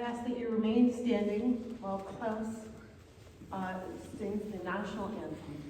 ask that you remain standing while Klaus sings the national anthem.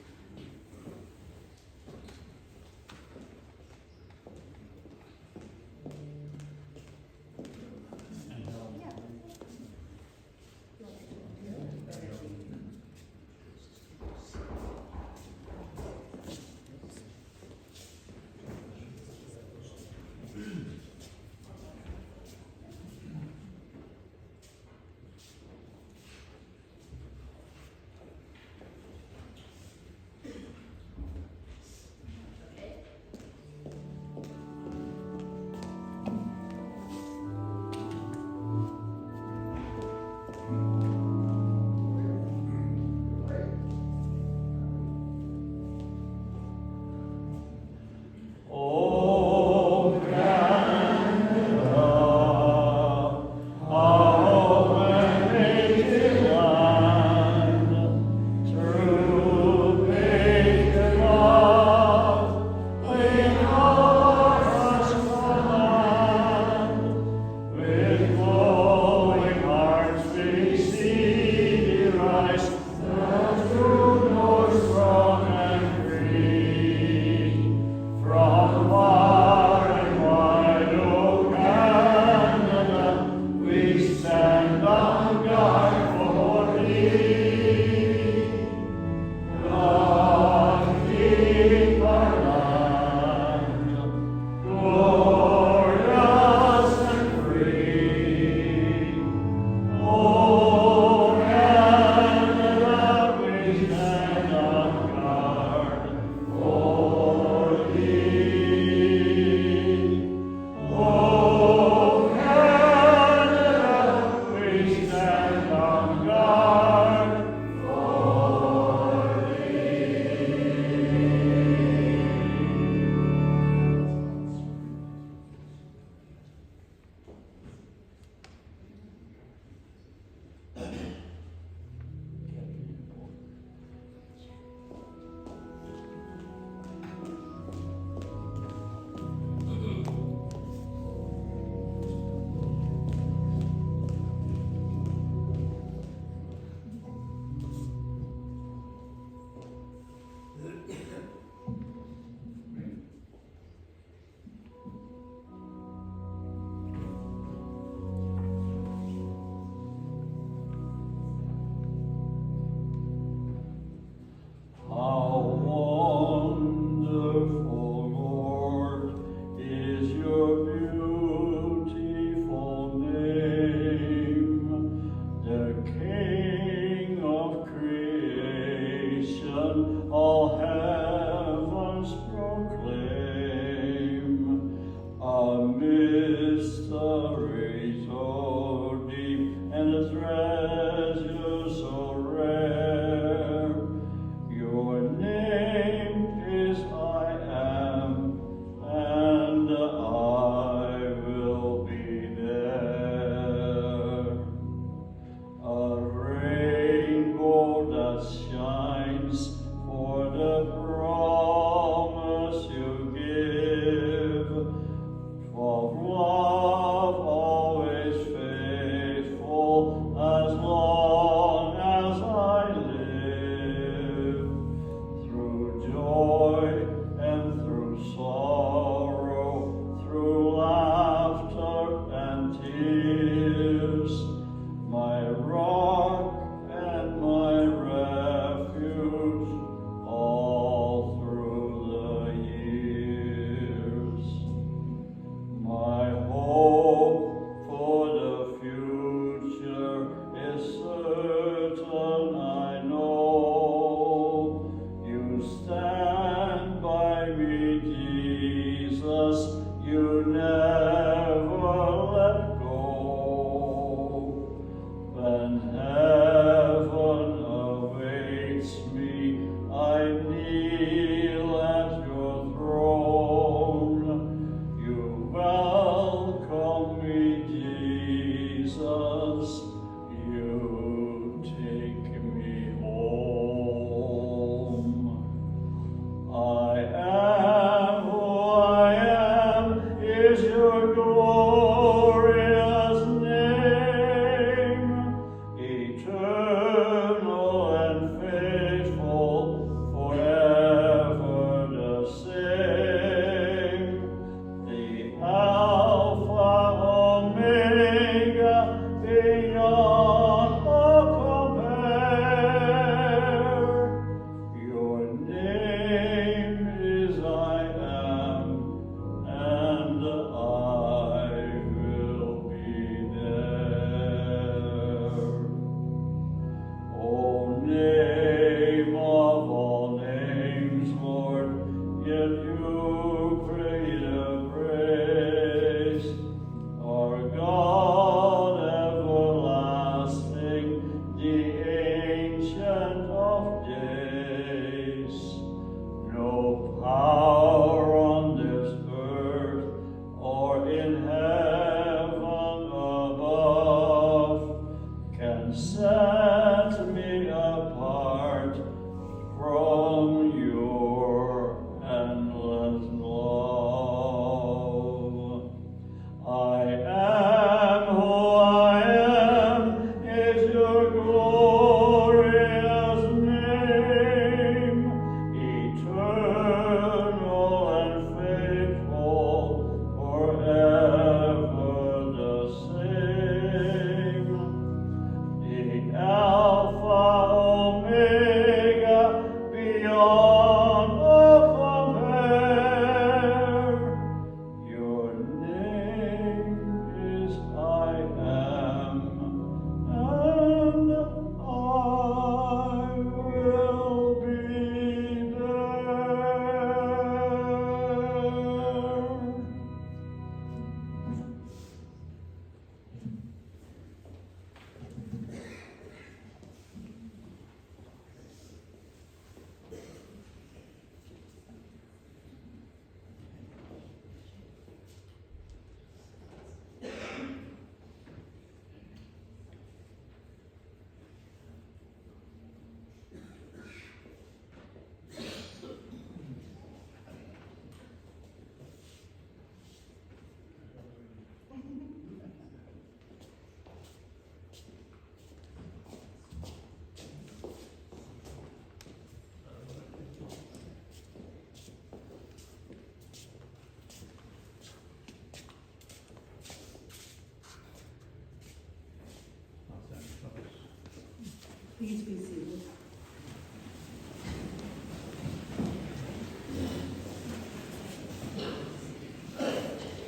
Please be seated.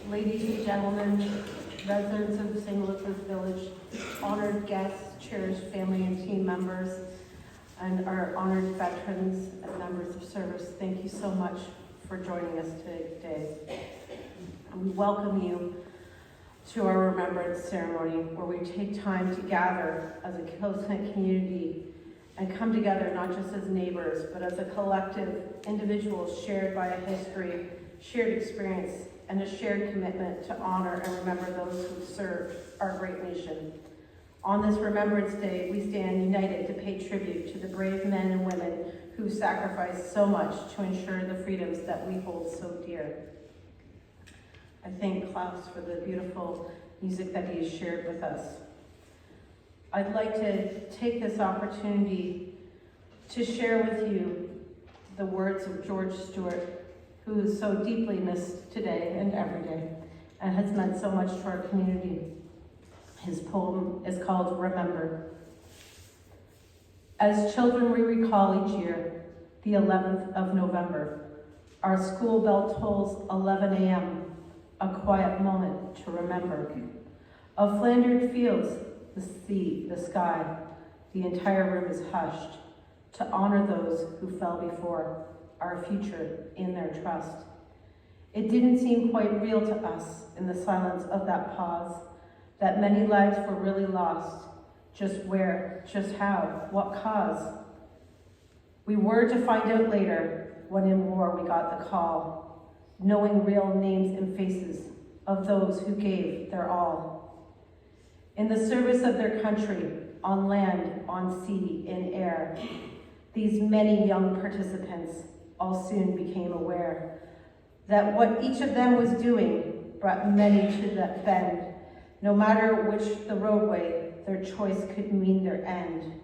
Ladies and gentlemen, residents of St. Elizabeth Village, honored guests, cherished family and team members, and our honored veterans and members of service, thank you so much for joining us today. And we welcome you to our Remembrance ceremony, where we take time to gather as a close-knit community and come together not just as neighbors, but as a collective, individuals shared by a history, shared experience, and a shared commitment to honor and remember those who served our great nation. On this Remembrance Day, we stand united to pay tribute to the brave men and women who sacrificed so much to ensure the freedoms that we hold so dear. I thank Klaus for the beautiful music that he has shared with us. I'd like to take this opportunity to share with you the words of George Stewart, who is so deeply missed today and every day, and has meant so much to our community. His poem is called Remember. As children, we recall each year the 11th of November. Our school bell tolls 11 a.m., a quiet moment to remember. Of Flandered fields, the sea, the sky, the entire room is hushed to honor those who fell before, our future in their trust. It didn't seem quite real to us in the silence of that pause, that many lives were really lost. Just where, just how, what cause? We were to find out later when in war we got the call, knowing real names and faces of those who gave their all. In the service of their country, on land, on sea, in air, these many young participants all soon became aware that what each of them was doing brought many to that bend. No matter which the roadway, their choice could mean their end.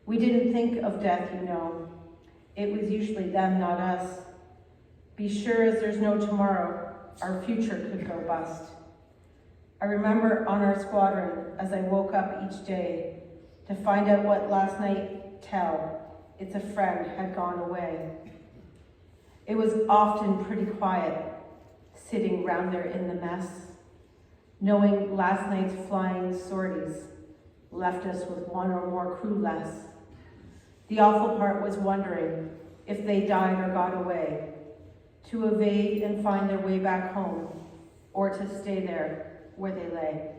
We didn't think of death, you know. It was usually them, not us. Be sure as there's no tomorrow, our future could go bust. I remember on our squadron as I woke up each day to find out what last night it's a friend had gone away. It was often pretty quiet, sitting round there in the mess, knowing last night's flying sorties left us with one or more crew less. The awful part was wondering if they died or got away, to evade and find their way back home, or to stay there where they lay.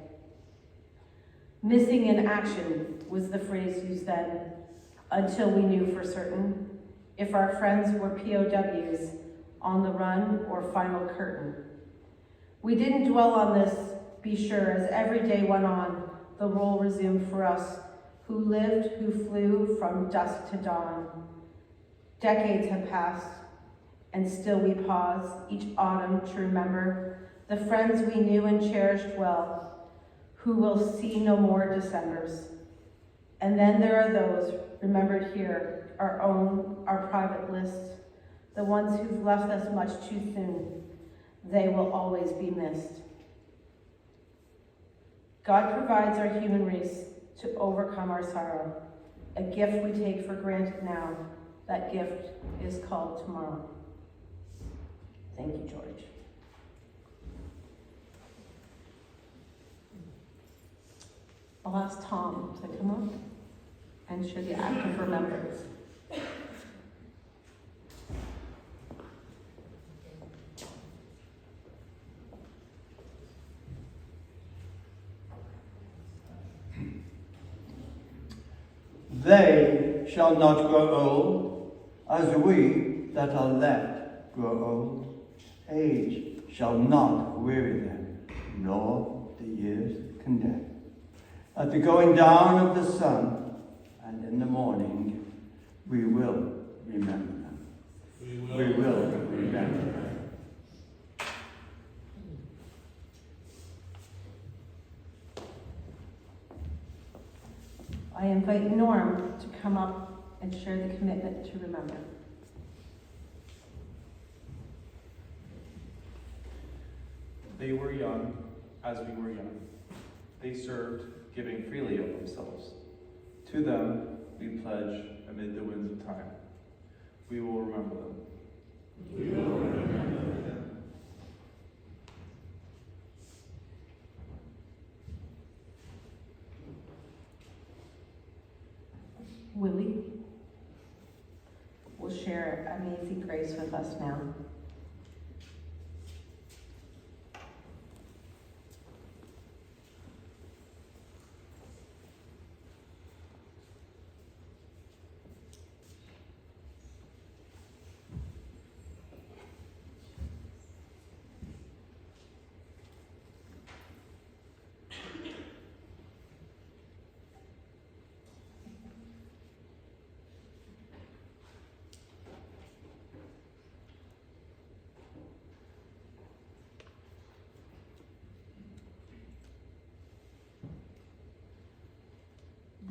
Missing in action was the phrase used then, until we knew for certain if our friends were POWs on the run or final curtain. We didn't dwell on this, be sure, as every day went on, the role resumed for us, who lived, who flew from dusk to dawn. Decades have passed, and still we pause each autumn to remember the friends we knew and cherished well, who will see no more Decembers. And then there are those remembered here, our own, our private lists, the ones who've left us much too soon. They will always be missed. God provides our human race to overcome our sorrow, a gift we take for granted now. That gift is called tomorrow. Thank you, George. I'll ask Tom to come up and share the act of remembrance. They shall not grow old, as we that are left grow old. Age shall not weary them, nor the years condemn. At the going down of the sun, and in the morning, we will remember them. We will remember them. I invite Norm to come up and share the commitment to remember. They were young as we were young. They served, giving freely of themselves. To them, we pledge amid the winds of time. We will remember them. We will remember them. Willie will share Amazing Grace with us now.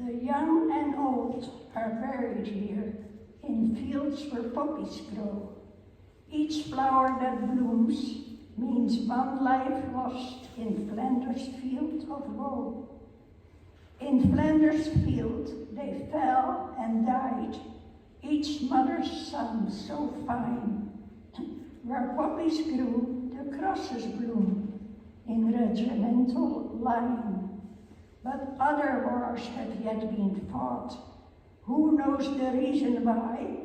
The young and old are buried here in fields where poppies grow. Each flower that blooms means one life lost in Flanders' field of woe. In Flanders' field they fell and died, each mother's son so fine. Where poppies grew, the crosses bloom in regimental line. But other wars have yet been fought. Who knows the reason why?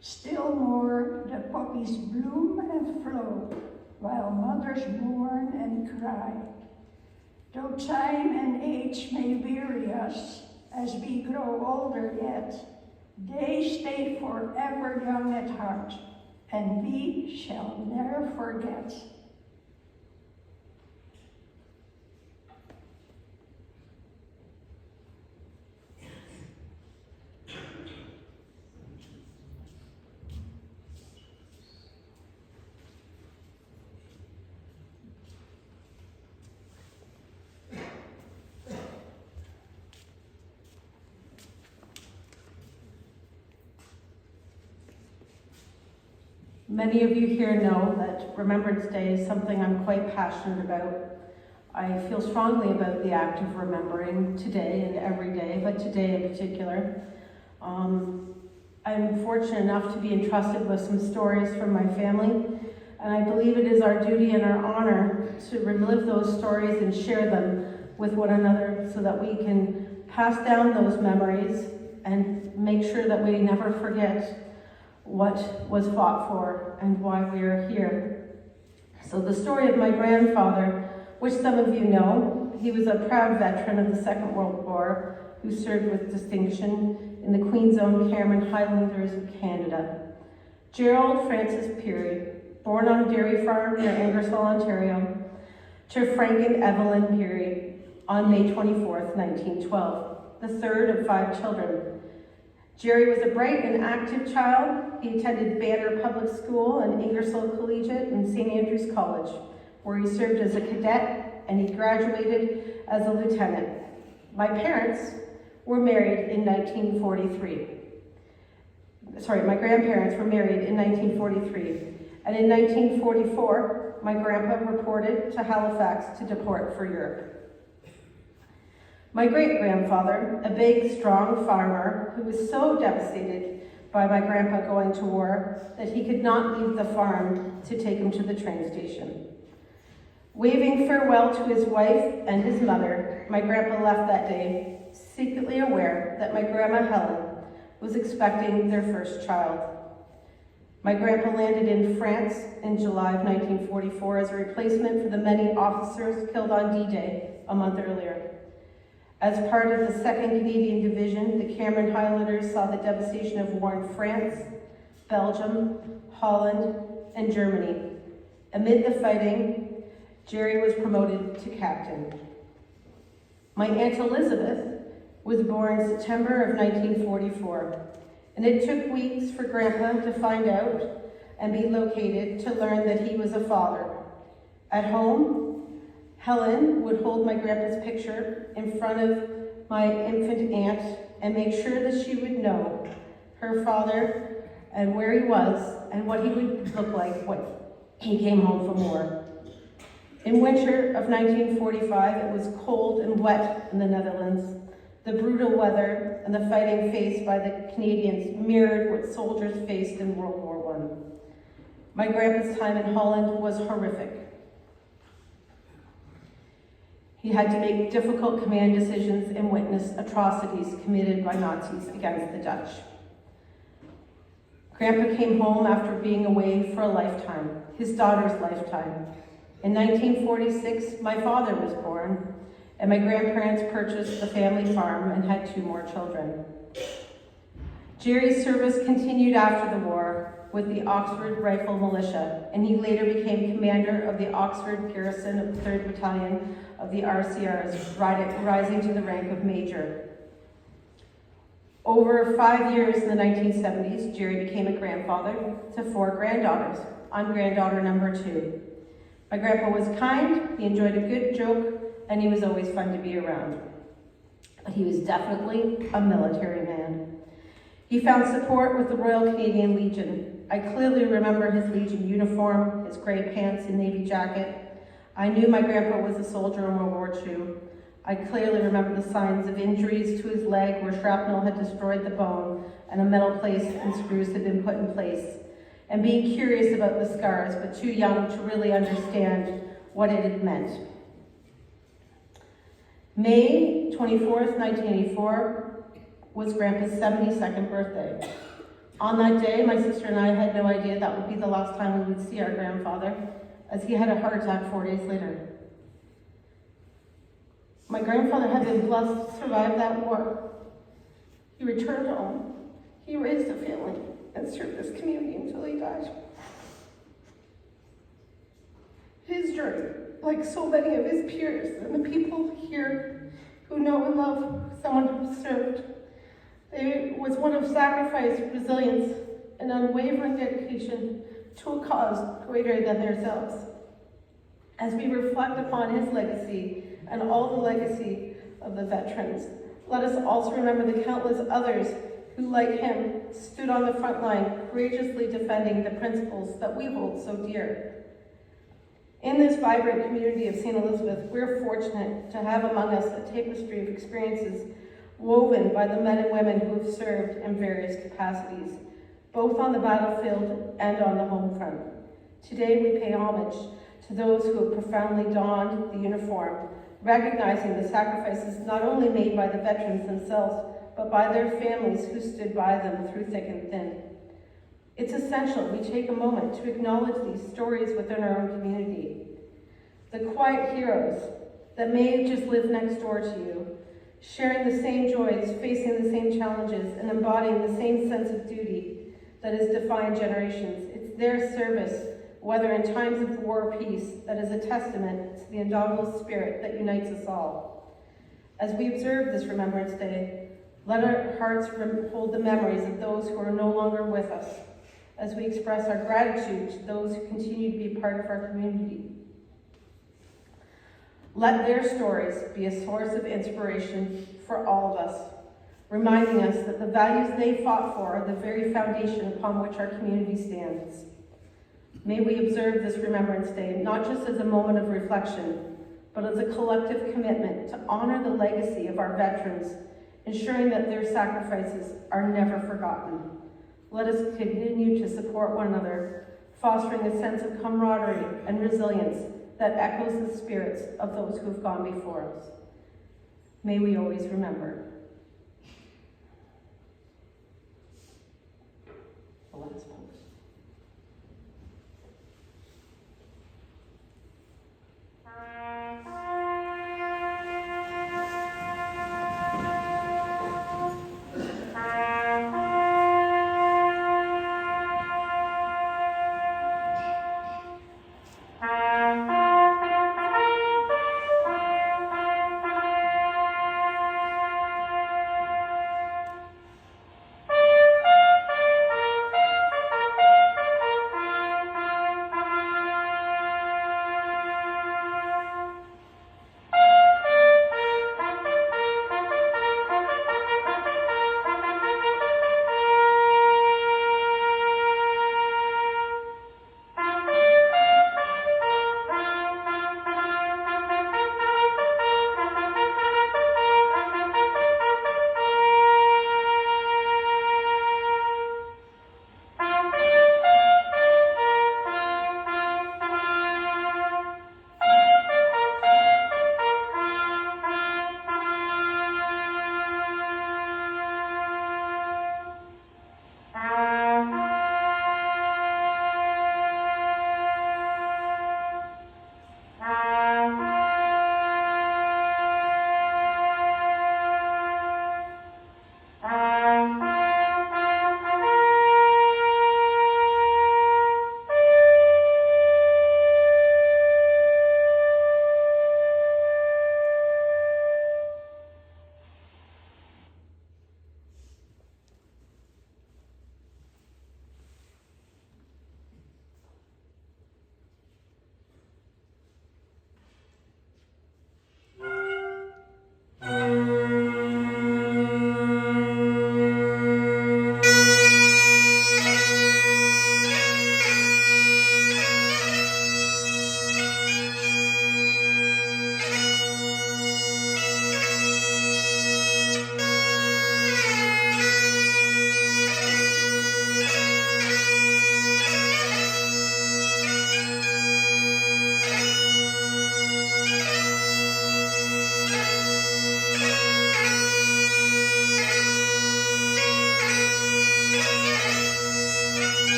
Still more, the poppies bloom and flow, while mothers mourn and cry. Though time and age may weary us as we grow older yet, they stay forever young at heart, and we shall never forget. Many of you here know that Remembrance Day is something I'm quite passionate about. I feel strongly about the act of remembering today and every day, but today in particular. I'm fortunate enough to be entrusted with some stories from my family, and I believe it is our duty and our honor to relive those stories and share them with one another so that we can pass down those memories and make sure that we never forget what was fought for and why we are here. So the story of my grandfather, which some of you know, he was a proud veteran of the Second World War who served with distinction in the Queen's Own Cameron Highlanders of Canada. Gerald Francis Peary, born on a dairy farm near Ingersoll, Ontario, to Frank and Evelyn Peary on May 24th, 1912, the third of 5 children. Jerry was a bright and active child. He attended Banner Public School and Ingersoll Collegiate and St. Andrews College, where he served as a cadet and he graduated as a lieutenant. My parents were married in 1943. My grandparents were married in 1943. And in 1944, my grandpa reported to Halifax to deport for Europe. My great-grandfather, a big, strong farmer who was so devastated by my grandpa going to war that he could not leave the farm to take him to the train station. Waving farewell to his wife and his mother, my grandpa left that day, secretly aware that my grandma Helen was expecting their first child. My grandpa landed in France in July of 1944 as a replacement for the many officers killed on D-Day a month earlier. As part of the 2nd Canadian Division, the Cameron Highlanders saw the devastation of war in France, Belgium, Holland, and Germany. Amid the fighting, Jerry was promoted to captain. My Aunt Elizabeth was born in September of 1944, and it took weeks for Grandpa to find out and be located to learn that he was a father. At home, Helen would hold my grandpa's picture in front of my infant aunt and make sure that she would know her father and where he was and what he would look like when he came home from war. In winter of 1945, it was cold and wet in the Netherlands. The brutal weather and the fighting faced by the Canadians mirrored what soldiers faced in World War I. My grandpa's time in Holland was horrific. He had to make difficult command decisions and witness atrocities committed by Nazis against the Dutch. Grandpa came home after being away for a lifetime, his daughter's lifetime. In 1946, my father was born, and my grandparents purchased the family farm and had 2 more children. Jerry's service continued after the war with the Oxford Rifle Militia, and he later became commander of the Oxford Garrison of the 3rd Battalion of the RCRs, rising to the rank of major. Over 5 years in the 1970s, Jerry became a grandfather to 4 granddaughters. I'm granddaughter number 2. My grandpa was kind, he enjoyed a good joke, and he was always fun to be around. But he was definitely a military man. He found support with the Royal Canadian Legion. I clearly remember his Legion uniform, his gray pants and navy jacket. I knew my grandpa was a soldier in World War II. I clearly remember the signs of injuries to his leg where shrapnel had destroyed the bone and a metal plate and screws had been put in place, and being curious about the scars, but too young to really understand what it had meant. May 24th, 1984 was Grandpa's 72nd birthday. On that day, my sister and I had no idea that would be the last time we would see our grandfather, as he had a heart attack 4 days later. My grandfather had been blessed to survive that war. He returned home, he raised a family, and served this community until he died. His journey, like so many of his peers and the people here who know and love someone who served, it was one of sacrifice, resilience, and unwavering dedication to a cause greater than themselves. As we reflect upon his legacy and all the legacy of the veterans, let us also remember the countless others who, like him, stood on the front line, courageously defending the principles that we hold so dear. In this vibrant community of St. Elizabeth, we're fortunate to have among us a tapestry of experiences woven by the men and women who have served in various capacities, both on the battlefield and on the home front. Today we pay homage to those who have profoundly donned the uniform, recognizing the sacrifices not only made by the veterans themselves, but by their families who stood by them through thick and thin. It's essential we take a moment to acknowledge these stories within our own community. The quiet heroes that may have just lived next door to you, sharing the same joys, facing the same challenges, and embodying the same sense of duty that has defined generations. It's their service, whether in times of war or peace, that is a testament to the indomitable spirit that unites us all. As we observe this Remembrance Day, let our hearts hold the memories of those who are no longer with us, as we express our gratitude to those who continue to be part of our community. Let their stories be a source of inspiration for all of us, reminding us that the values they fought for are the very foundation upon which our community stands. May we observe this Remembrance Day not just as a moment of reflection, but as a collective commitment to honor the legacy of our veterans, ensuring that their sacrifices are never forgotten. Let us continue to support one another, fostering a sense of camaraderie and resilience that echoes the spirits of those who have gone before us. May we always remember. The last post.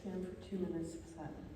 stand for 2 minutes of silence.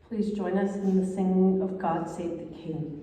Please join us in the singing of God Save the King.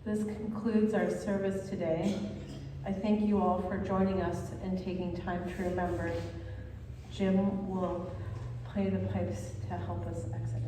This concludes our service today. I thank you all for joining us and taking time to remember. Jim will play the pipes to help us exit.